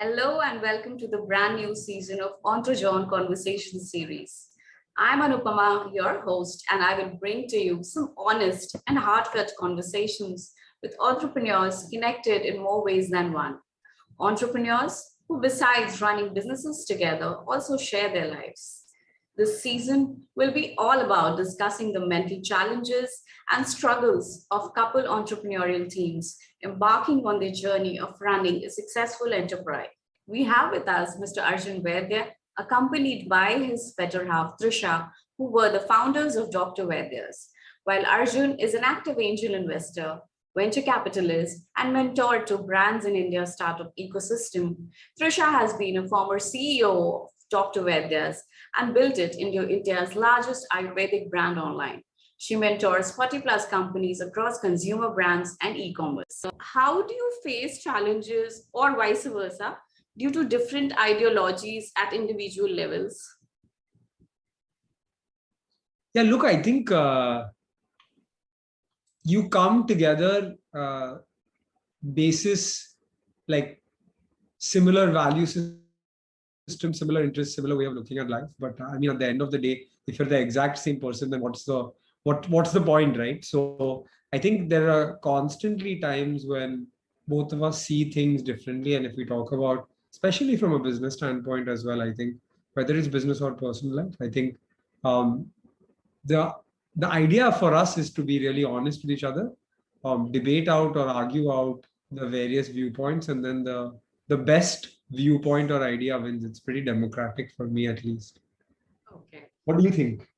Hello and welcome to the brand new season of EntreJourn Conversation Series. I'm Anupama, your host, and I will bring to you some honest and heartfelt conversations with entrepreneurs connected in more ways than one. Entrepreneurs who, besides running businesses together, also share their lives. This season will be all about discussing the mental challenges and struggles of couple entrepreneurial teams embarking on their journey of running a successful enterprise. We have with us Mr. Arjun Vaidya, accompanied by his better half, Trisha, who were the founders of Dr. Vaidya's. While Arjun is an active angel investor, venture capitalist, and mentor to brands in India's startup ecosystem, Trisha has been a former CEO of Dr. Vaidya's and built it into India's largest Ayurvedic brand online. She mentors 40 plus companies across consumer brands and e-commerce. How do you face challenges or vice versa due to different ideologies at individual levels? Yeah, look, I think you come together basis like similar value system, similar interests, similar way of looking at life. But I mean, at the end of the day, if you're the exact same person, then what's the point, right? So I think there are constantly times when both of us see things differently. And if we talk about, especially from a business standpoint as well, I think whether it's business or personal life, I think the idea for us is to be really honest with each other, debate out or argue out the various viewpoints, and then the best viewpoint or idea wins. It's pretty democratic for me, at least. Okay. What do you think?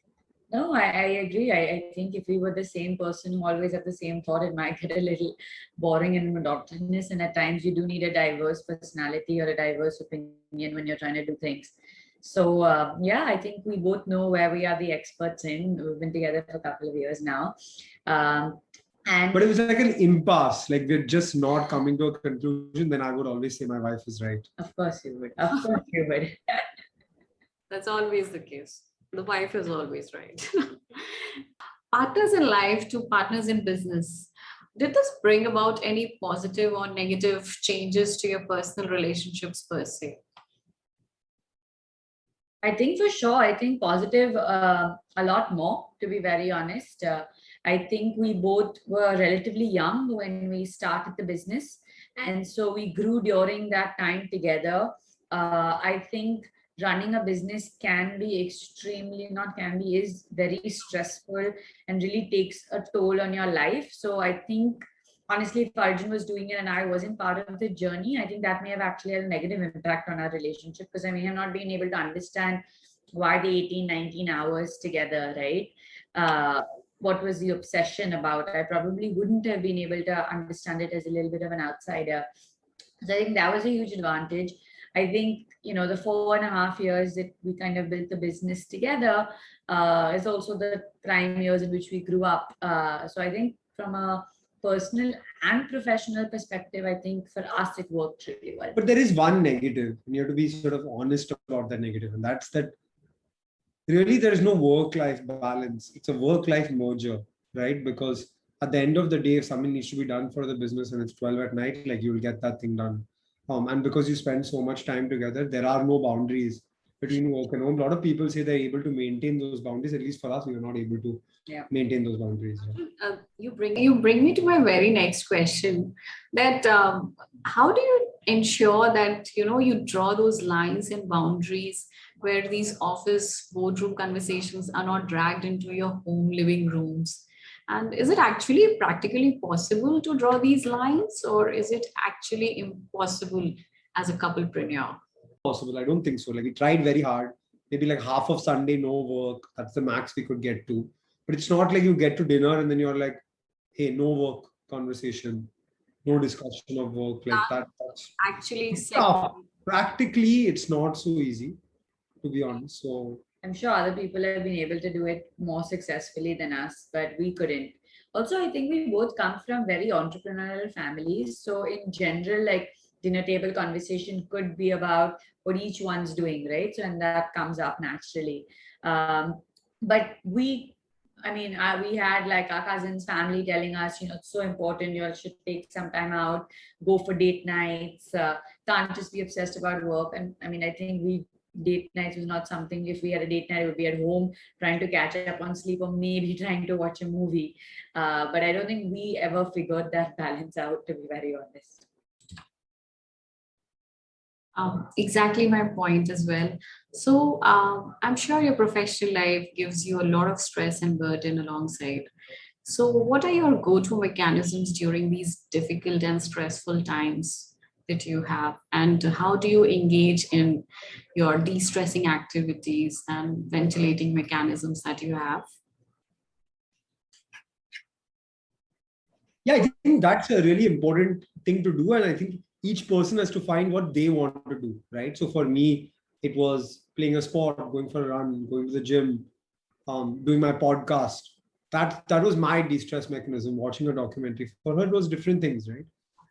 No, I agree. I think if we were the same person who always had the same thought, it might get a little boring and monotonous. And at times you do need a diverse personality or a diverse opinion when you're trying to do things. So yeah, I think we both know where we are the experts in. We've been together for a couple of years now. But it was like an impasse, like we're just not coming to a conclusion, then I would always say my wife is right. Of course you would. Of course you would. That's always the case. The wife is always right. Partners in life to partners in business. Did this bring about any positive or negative changes to your personal relationships per se? I think for sure, I think positive a lot more, to be very honest. I think we both were relatively young when we started the business. And so we grew during that time together. I think running a business can be is very stressful and really takes a toll on your life. So I think, honestly, if Arjun was doing it and I wasn't part of the journey, I think that may have actually had a negative impact on our relationship, because I may have not been able to understand why the 18, 19 hours together, right? What was the obsession about? I probably wouldn't have been able to understand it as a little bit of an outsider. So I think that was a huge advantage. I think, the 4.5 years that we kind of built the business together is also the prime years in which we grew up. So I think from a personal and professional perspective, I think for us, it worked really well. But there is one negative, and you have to be sort of honest about that negative. And that's that really there is no work-life balance. It's a work-life merger, right? Because at the end of the day, if something needs to be done for the business and it's 12 at night, like you'll get that thing done. And because you spend so much time together, there are no boundaries between work and home. A lot of people say they're able to maintain those boundaries. At least for us, we are not able to maintain those boundaries. Yeah. You bring me to my very next question. That how do you ensure that you draw those lines and boundaries where these office boardroom conversations are not dragged into your home living rooms? And is it actually practically possible to draw these lines, or is it actually impossible as a couplepreneur? Possible. I don't think so. Like we tried very hard. Maybe like half of Sunday, no work. That's the max we could get to. But it's not like you get to dinner and then you're like, hey, no work conversation, no discussion of work like that. That's actually practically, it's not so easy, to be honest. So I'm sure other people have been able to do it more successfully than us, but we couldn't. Also, I think we both come from very entrepreneurial families. So in general, like dinner table conversation could be about what each one's doing, right? So, and that comes up naturally. But we we had like our cousins, family telling us, it's so important, you all should take some time out, go for date nights, can't just be obsessed about work. And I think date nights was not something. If we had a date night, it would be at home trying to catch up on sleep or maybe trying to watch a movie. But I don't think we ever figured that balance out, to be very honest. Exactly my point as well. So I'm sure your professional life gives you a lot of stress and burden alongside. So what are your go-to mechanisms during these difficult and stressful times that you have? And how do you engage in your de-stressing activities and ventilating mechanisms that you have? Yeah, I think that's a really important thing to do. And I think each person has to find what they want to do, right? So for me, it was playing a sport, going for a run, going to the gym, doing my podcast. That was my de-stress mechanism, watching a documentary. For her, it was different things, right?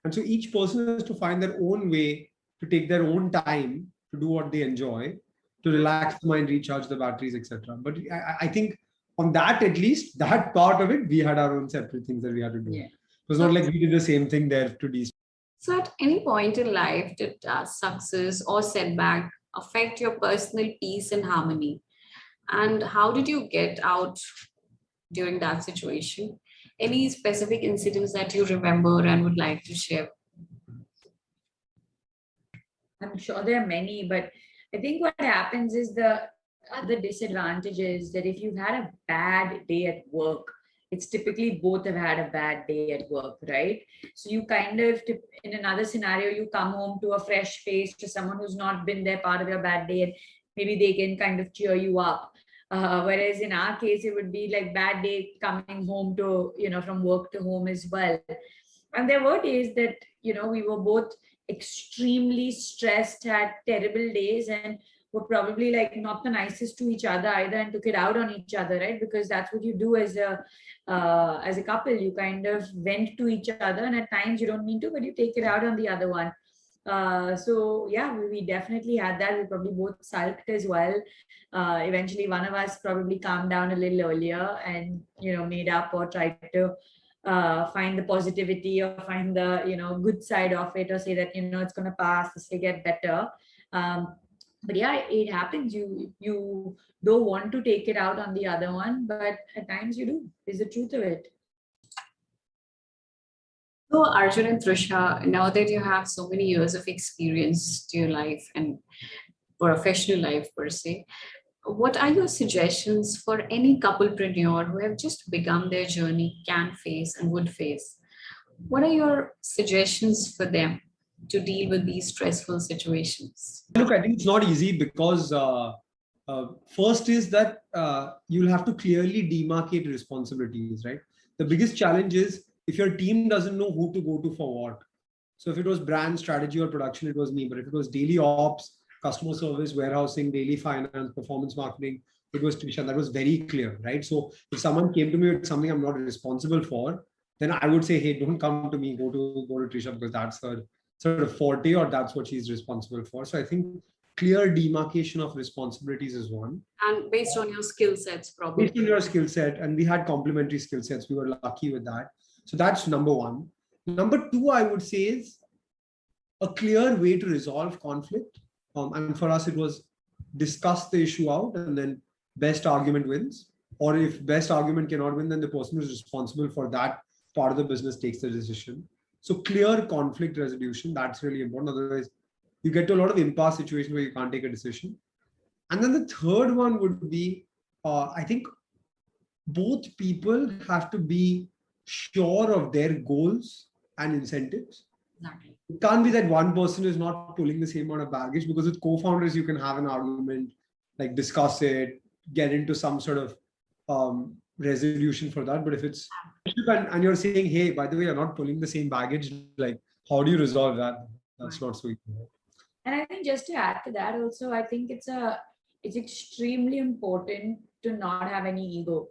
And so each person has to find their own way to take their own time to do what they enjoy, to relax the mind, recharge the batteries, etc. But I think on that, at least, that part of it, we had our own separate things that we had to do. Yeah. It was not like we did the same thing there to de-stress. So at any point in life, did success or setback affect your personal peace and harmony? And how did you get out during that situation? Any specific incidents that you remember and would like to share? I'm sure there are many, but I think what happens is the other disadvantage is that if you've had a bad day at work, it's typically both have had a bad day at work, right? So you kind of, in another scenario, you come home to a fresh face, to someone who's not been there part of your bad day, and maybe they can kind of cheer you up. Whereas in our case, it would be like bad day coming home to, from work to home as well. And there were days that, we were both extremely stressed, had terrible days, and were probably like not the nicest to each other either, and took it out on each other, right? Because that's what you do as a couple. You kind of vent to each other, and at times you don't mean to, but you take it out on the other one. So yeah, we definitely had that. We probably both sulked as well. Eventually one of us probably calmed down a little earlier and made up or tried to find the positivity or find the good side of it, or say that it's going to pass, this will get better. But yeah, it happens. You don't want to take it out on the other one, but at times you do, is the truth of it. So Arjun and Trisha, now that you have so many years of experience to your life and professional life per se, what are your suggestions for any couplepreneur who have just begun their journey, can face and would face? What are your suggestions for them to deal with these stressful situations? Look, I think it's not easy because first is that you'll have to clearly demarcate responsibilities, right? The biggest challenge is if your team doesn't know who to go to for what. So if it was brand strategy or production, it was me. But if it was daily ops, customer service, warehousing, daily finance, performance marketing, it was Trisha. That was very clear, right? So if someone came to me with something I'm not responsible for, then I would say, hey, don't come to me, go to Trisha, because that's her sort of forte, or that's what she's responsible for. So I think clear demarcation of responsibilities is one. And based on your skill sets, probably. Based on your skill set, and we had complementary skill sets. We were lucky with that. So that's number one. Number two, I would say, is a clear way to resolve conflict. And for us, it was discuss the issue out and then best argument wins. Or if best argument cannot win, then the person who's responsible for that part of the business takes the decision. So clear conflict resolution, that's really important. Otherwise, you get to a lot of impasse situations where you can't take a decision. And then the third one would be, I think both people have to be sure of their goals and incentives. Exactly. It can't be that one person is not pulling the same amount of baggage, because with co-founders, you can have an argument, like discuss it, get into some sort of resolution for that. But if it's and you're saying, hey, by the way, you're not pulling the same baggage, like how do you resolve that? That's not so easy. And I think just to add to that also, I think it's extremely important to not have any ego,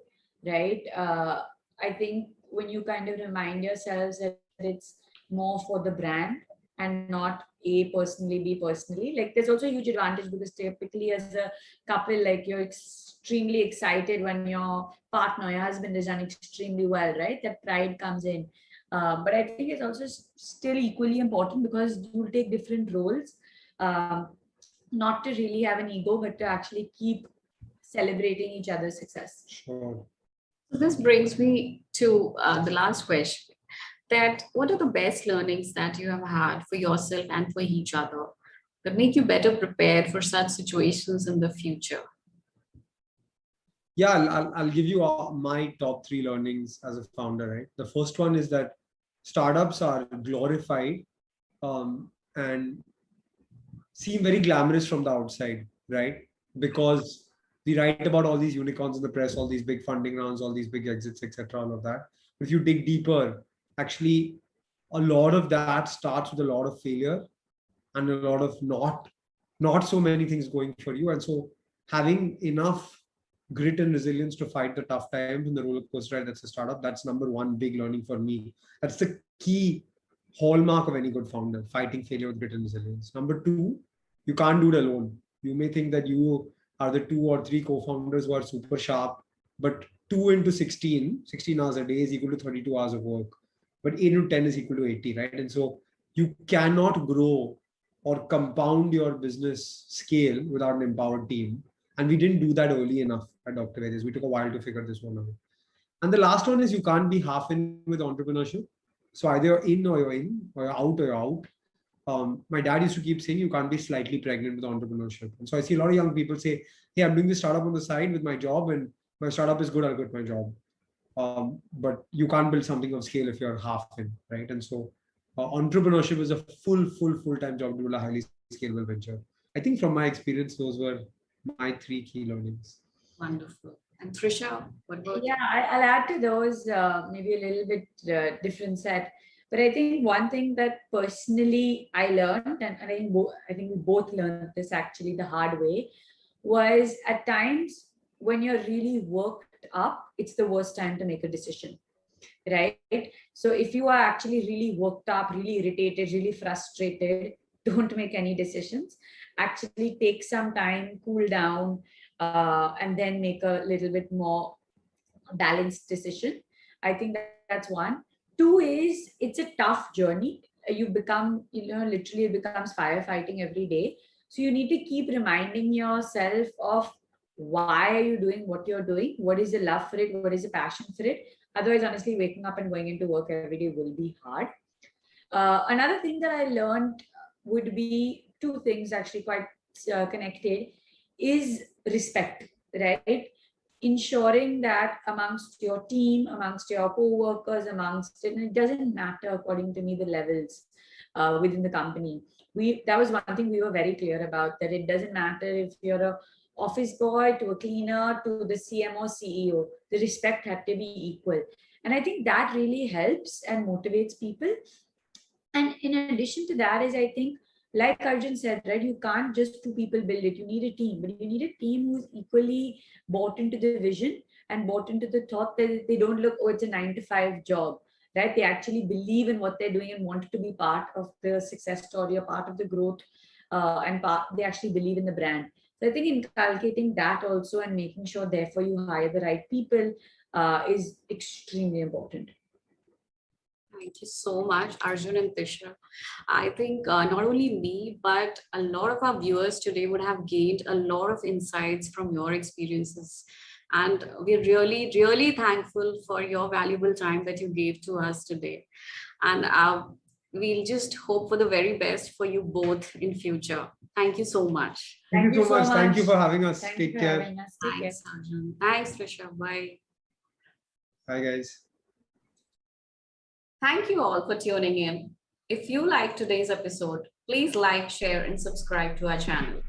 right? I think when you kind of remind yourselves that it's more for the brand and not A personally, B personally. Like there's also a huge advantage because typically as a couple, like you're extremely excited when your partner, your husband is done extremely well, right? That pride comes in. But I think it's also still equally important because you'll take different roles, not to really have an ego, but to actually keep celebrating each other's success. Sure. So this brings me to the last question. That what are the best learnings that you have had for yourself and for each other that make you better prepared for such situations in the future? Yeah, I'll give you my top 3 learnings as a founder, right? The first one is that startups are glorified and seem very glamorous from the outside, right? Because we write about all these unicorns in the press, all these big funding rounds, all these big exits, etc., all of that. But if you dig deeper, actually, a lot of that starts with a lot of failure and a lot of not so many things going for you. And so having enough grit and resilience to fight the tough times in the roller coaster ride that's a startup, that's number one big learning for me. That's the key hallmark of any good founder, fighting failure with grit and resilience. Number two, you can't do it alone. You may think that you are the 2 or 3 co-founders who are super sharp, but 2 into 16 hours a day is equal to 32 hours of work. But 8 into 10 is equal to 80, right? And so you cannot grow or compound your business scale without an empowered team. And we didn't do that early enough at Dr. Vaidya's. We took a while to figure this one out. And the last one is you can't be half in with entrepreneurship. So either you're in or you're in, or you're out or you're out. My dad used to keep saying you can't be slightly pregnant with entrepreneurship. And so I see a lot of young people say, hey, I'm doing this startup on the side with my job and my startup is good, I'll quit my job. But you can't build something of scale if you're half in, right? And so entrepreneurship is a full-time job to build a highly scalable venture. I think from my experience, those were my 3 key learnings. Wonderful. And Trisha, what about you? I'll add to those, maybe a little bit different set. But I think one thing that personally I learned, and I think we both learned this actually the hard way, was at times when you're really worked up, it's the worst time to make a decision, right? So if you are actually really worked up, really irritated, really frustrated, don't make any decisions. Actually take some time, cool down, and then make a little bit more balanced decision. I think that's one. 2 is it's a tough journey. You become, literally it becomes firefighting every day. So you need to keep reminding yourself of why are you doing what you're doing? What is the love for it? What is the passion for it? Otherwise, honestly, waking up and going into work every day will be hard. Another thing that I learned would be 2 things actually quite connected is respect, right? Ensuring that amongst your team, amongst your co-workers, and it doesn't matter according to me the levels within the company. That was one thing we were very clear about, that it doesn't matter if you're a office boy to a cleaner to the CMO CEO, the respect had to be equal. And I think that really helps and motivates people. And in addition to that is, I think, like Arjun said, right, you can't just 2 people build it. You need a team, but you need a team who's equally bought into the vision and bought into the thought that they don't look, oh, it's a 9-to-5 job, right? They actually believe in what they're doing and want to be part of the success story or part of the growth, they actually believe in the brand. So I think inculcating that also and making sure, therefore, you hire the right people is extremely important. Thank you so much, Arjun and Trisha. I think not only me, but a lot of our viewers today would have gained a lot of insights from your experiences. And we're really, really thankful for your valuable time that you gave to us today. And we'll just hope for the very best for you both in future. Thank you so much. Thank you so much. Thank you for having us. Take care. Thanks, Arjun. Thanks, Trisha. Bye. Bye, guys. Thank you all for tuning in. If you liked today's episode, please like, share, and subscribe to our channel.